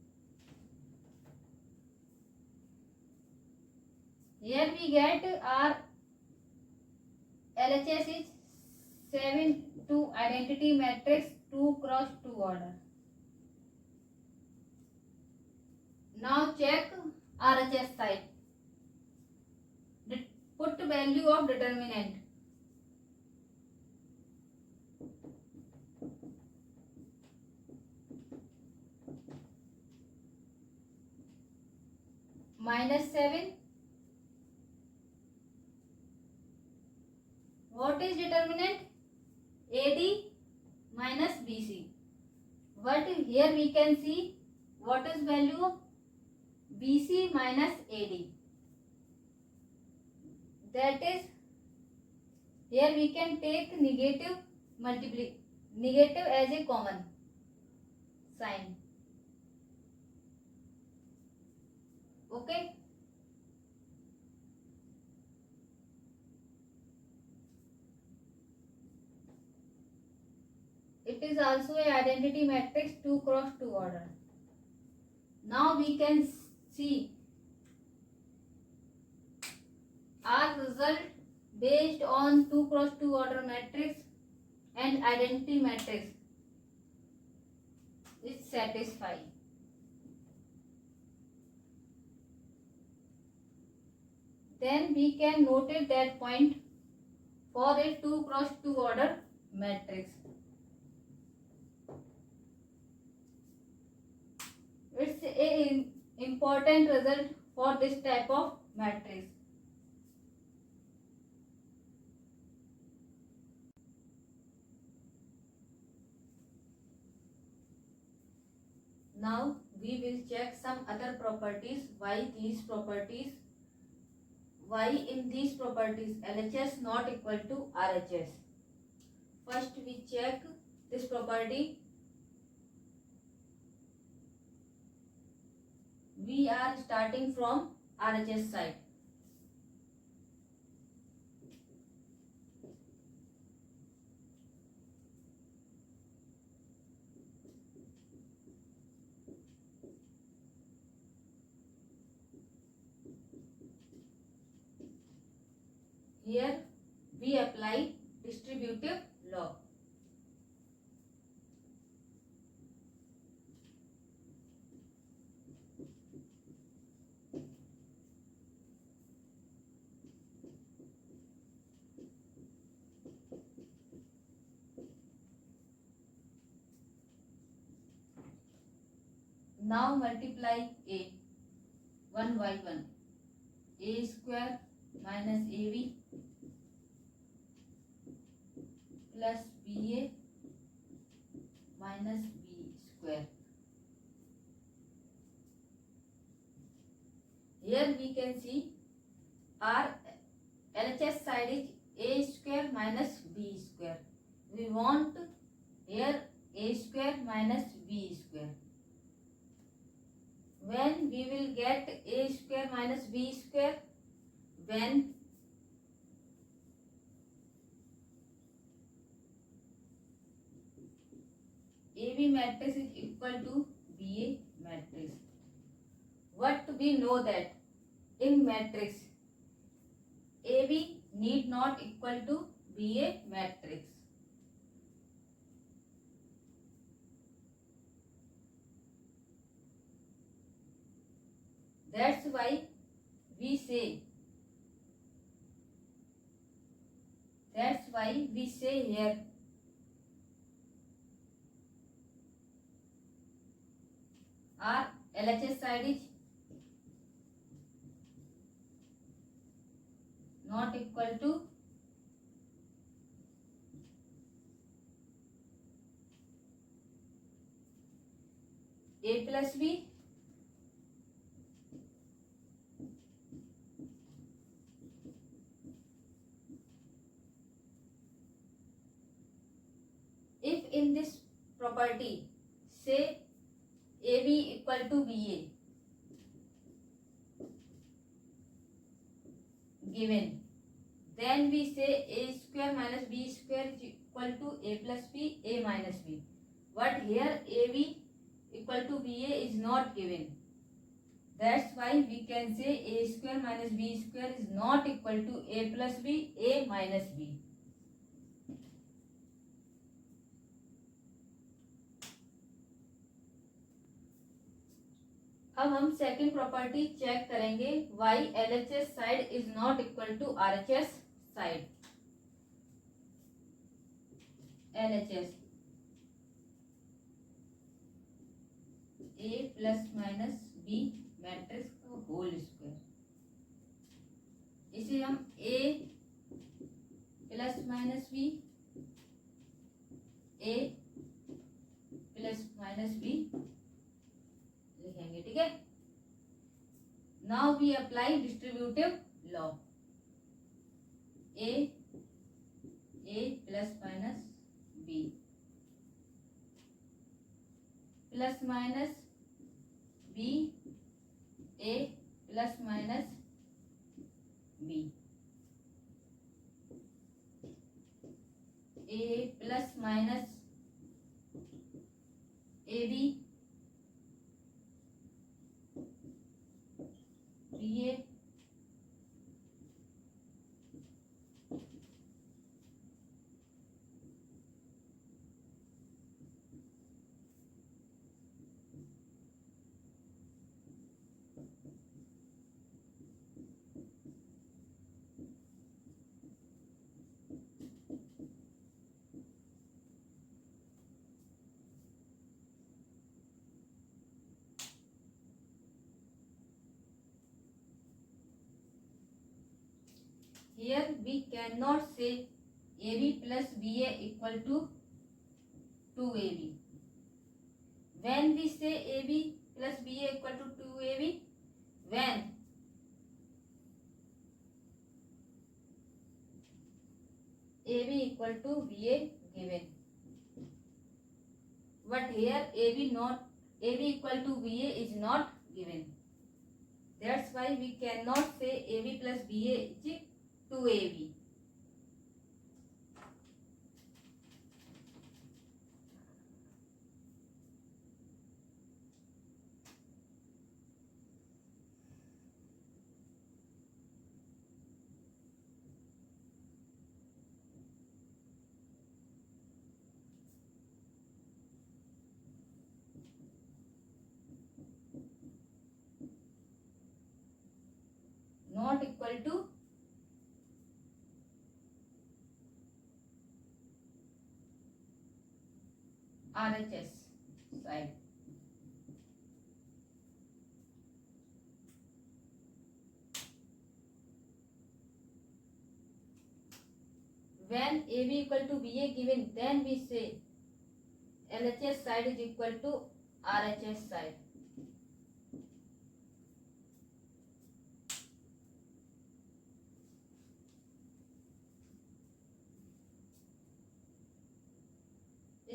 A: Here we get our LHS is 7 to identity matrix 2 cross 2 order. Now check RHS side. Put value of determinant. -7. What is determinant? AD minus BC. But here we can see what is value of BC minus AD. That is, here we can take negative as a common sign. Okay. It is also a identity matrix 2 cross 2 order. Now we can see our result based on 2 cross 2 order matrix and identity matrix is satisfied. Then we can notate that point for a 2 cross 2 order matrix. It's a important result for this type of matrix. Now we will check some other properties. Why in these properties LHS not equal to RHS. First we check this property. We are starting from RHS side. Here we apply distributive law. Now multiply A 1 by 1. A square minus AB plus BA minus B square. Here we can see our LHS side is A square minus B square. We want here A square minus B square. When we will get A square minus B square? When AB matrix is equal to BA matrix. What we know that in matrix AB need not equal to BA matrix. That's why we say here our LHS side is not equal to A plus B if in this property say AB equal to BA given, then we say A square minus B square is equal to A plus B, A minus B. But here AB equal to BA is not given. That's why we can say A square minus B square is not equal to A plus B, A minus B. अब हम second property check करेंगे why LHS side is not equal to RHS side. LHS A plus minus B matrix का whole square. इसे हम A plus minus B A plus minus B लिखेंगे, ठीक है। Now we apply distributive law, A plus minus B plus minus B A plus minus B, A plus minus A B B A Here we cannot say AB plus BA equal to 2AB. When we say AB plus BA equal to 2AB, when AB equal to BA given. But here AB equal to BA is not given. That's why we cannot say AB plus BA is 2AB. Not equal to RHS side. When AB equal to BA given, then we say LHS side is equal to RHS side.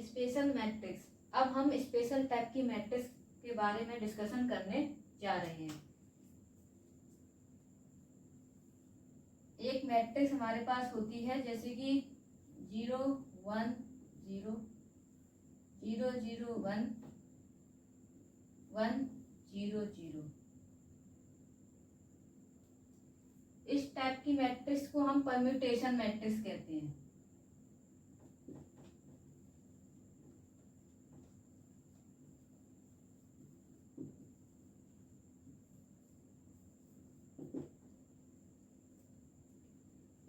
A: Special matrix. अब हम special type की matrix के बारे में discussion करने जा रहे हैं। एक मैट्रिक्स हमारे पास होती है जैसे कि 0 1 0 0 0 1 1 0 0। इस टाइप की मैट्रिक्स को हम परम्यूटेशन मैट्रिक्स कहते हैं।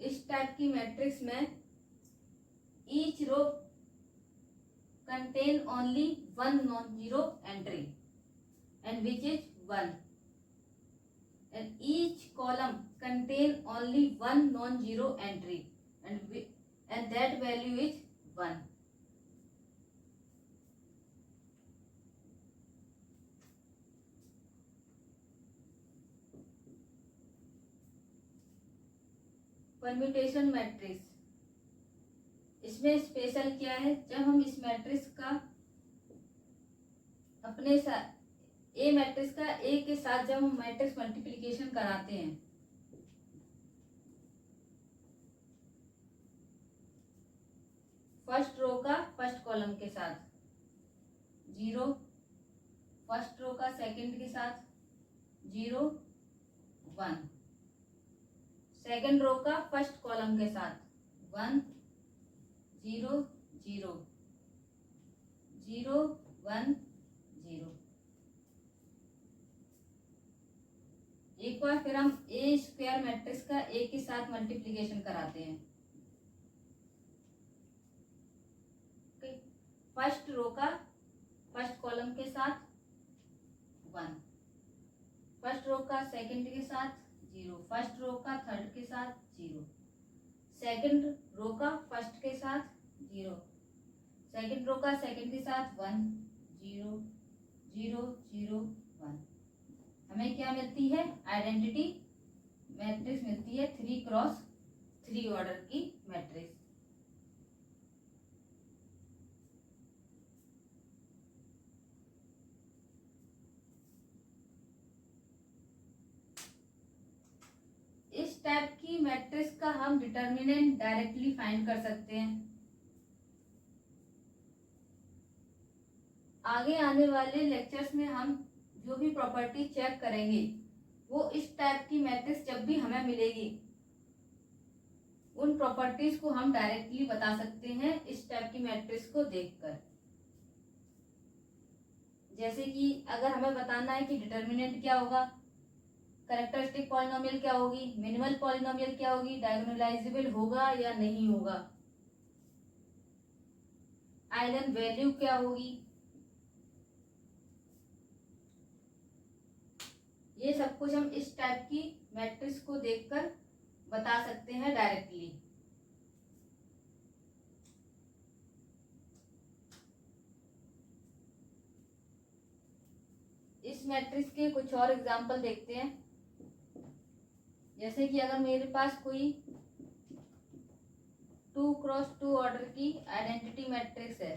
A: इस टाइप की मैट्रिक्स में each row contain only one non-zero entry and which is 1, and each column contain only one non-zero entry and that value is 1. Permutation matrix, इसमें स्पेशल क्या है, जब हम इस मैट्रिक्स का अपने साथ ए मैट्रिक्स का ए के साथ जब हम मैट्रिक्स मल्टीप्लिकेशन कराते हैं, फर्स्ट रो का फर्स्ट कॉलम के साथ 0, फर्स्ट रो का सेकंड के साथ 0 1, सेकंड रो का फर्स्ट कॉलम के साथ 1 0 0 0 1 0। एक बार फिर हम ए स्क्वायर मैट्रिक्स का ए के साथ मल्टीप्लिकेशन कराते हैं। फर्स्ट रो का फर्स्ट कॉलम के साथ 1, फर्स्ट रो का सेकंड के साथ 0, फर्स्ट रो का थर्ड के साथ 0, सेकंड रो का फर्स्ट के साथ 0, सेकंड रो का सेकंड के साथ 1 0 0 0 1। हमें क्या मिलती है? आइडेंटिटी मैट्रिक्स मिलती है 3x3 ऑर्डर की मैट्रिक्स। इस टाइप की मैट्रिक्स का हम डिटर्मिनेंट डायरेक्टली फाइंड कर सकते हैं। आगे आने वाले लेक्चर्स में हम जो भी प्रॉपर्टी चेक करेंगे वो इस टाइप की मैट्रिक्स जब भी हमें मिलेगी उन प्रॉपर्टीज को हम डायरेक्टली बता सकते हैं इस टाइप की मैट्रिक्स को देखकर। जैसे कि अगर हमें बताना है कि डिटर्मिनेंट क्या होगा, कैरेक्टरिस्टिक पॉलिनोमियल क्या होगी, मिनिमल पॉलिनोमियल क्या होगी, डायगोनलाइजेबल होगा या नहीं होगा, आइगन वैल्यू क्या होगी, ये सब कुछ हम इस टाइप की मैट्रिक्स को देखकर बता सकते हैं डायरेक्टली। इस मैट्रिक्स के कुछ और एग्जांपल देखते हैं। जैसे कि अगर मेरे पास कोई 2x2 ऑर्डर की आइडेंटिटी मैट्रिक्स है,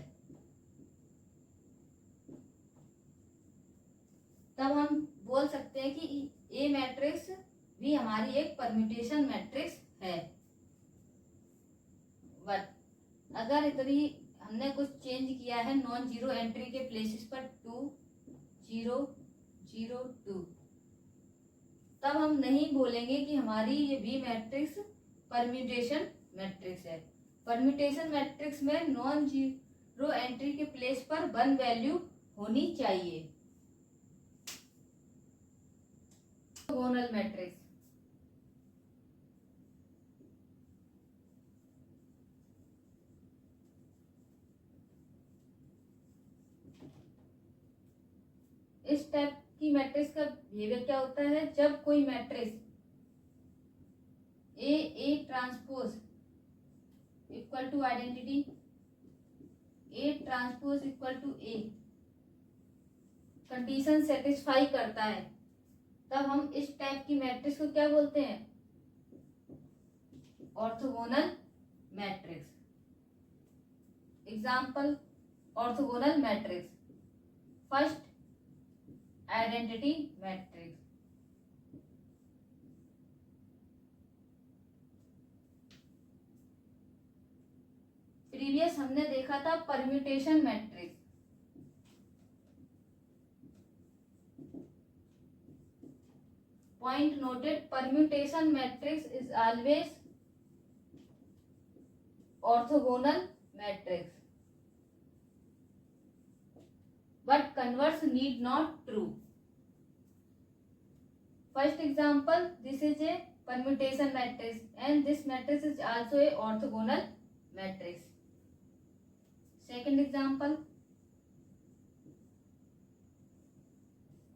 A: तब हम बोल सकते हैं कि ए मैट्रिक्स भी हमारी एक परम्यूटेशन मैट्रिक्स है। बट अगर इधर ही हमने कुछ चेंज किया है नॉन जीरो एंट्री के प्लेसेस पर 2 0 0 2, तब हम नहीं बोलेंगे कि हमारी ये बी मैट्रिक्स परम्यूटेशन मैट्रिक्स है। परम्यूटेशन मैट्रिक्स में नॉन जीरो एंट्री के प्लेस पर 1 वैल्यू होनी चाहिए। ऑर्थोगोनल मैट्रिक्स, इस टाइप की मैट्रिक्स का बिहेवियर क्या होता है? जब कोई matrix A transpose equal to identity A transpose equal to A condition satisfy करता है, तब हम इस टाइप की मैट्रिक्स को क्या बोलते हैं? Orthogonal matrix. Example orthogonal matrix, first identity matrix, previous हमने देखा था permutation matrix. Point noted, permutation matrix is always orthogonal matrix, but converse need not true. First example, this is a permutation matrix and this matrix is also a orthogonal matrix. Second example,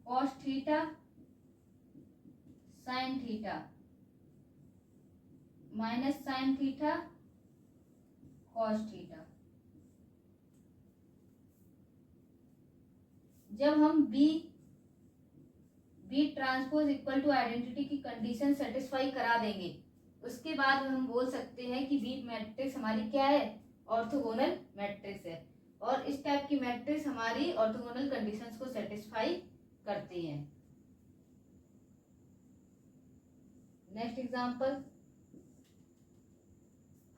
A: cos theta sin theta minus sin theta cos theta। जब हम B transpose equal to identity की condition satisfy करा देंगे, उसके बाद हम बोल सकते हैं कि बी मैट्रिक्स हमारी क्या है? ऑर्थोगोनल मैट्रिक्स है। और इस टाइप की मैट्रिक्स हमारी ऑर्थोगोनल कंडीशंस को सेटिस्फाई करती हैं। Next example,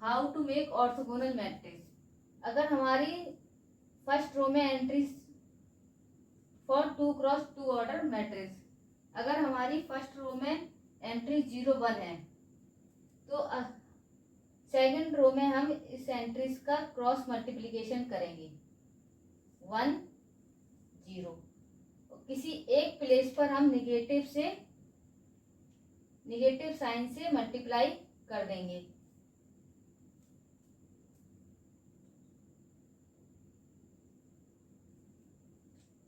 A: how to make orthogonal matrix. अगर हमारी फर्स्ट रो में entry for 2x2 order matrix, अगर हमारी फर्स्ट रो में एंट्री 0 1 है, तो सेकंड रो में हम इस एंट्रीज का क्रॉस मल्टीप्लिकेशन करेंगे 1 0। किसी एक प्लेस पर हम निगेटिव साइन से मल्टीप्लाई कर देंगे।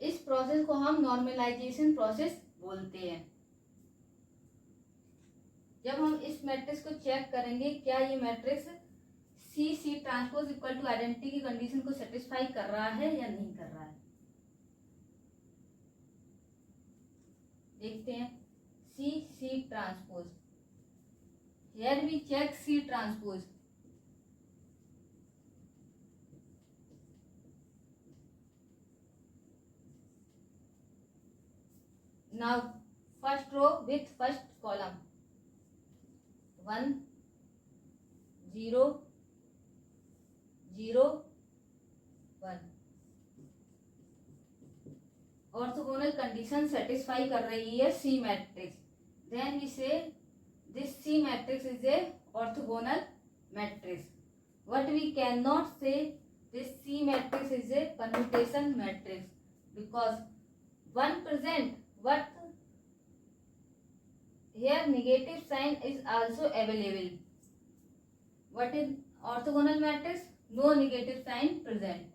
A: इस प्रोसेस को हम नॉर्मलाइजेशन प्रोसेस बोलते हैं। जब हम इस मैट्रिक्स को चेक करेंगे क्या ये matrix C transpose equal to identity की कंडीशन को सेटिस्फाई कर रहा है या नहीं कर रहा है। देखते हैं C transpose. Here we check C transpose. Now first row with first column 1 0 0 1 orthogonal condition satisfy कर रही है C matrix. Then we say this C matrix is a orthogonal matrix. What we cannot say this C matrix is a permutation matrix because one present but here negative sign is also available. What is orthogonal matrix? No negative sign present.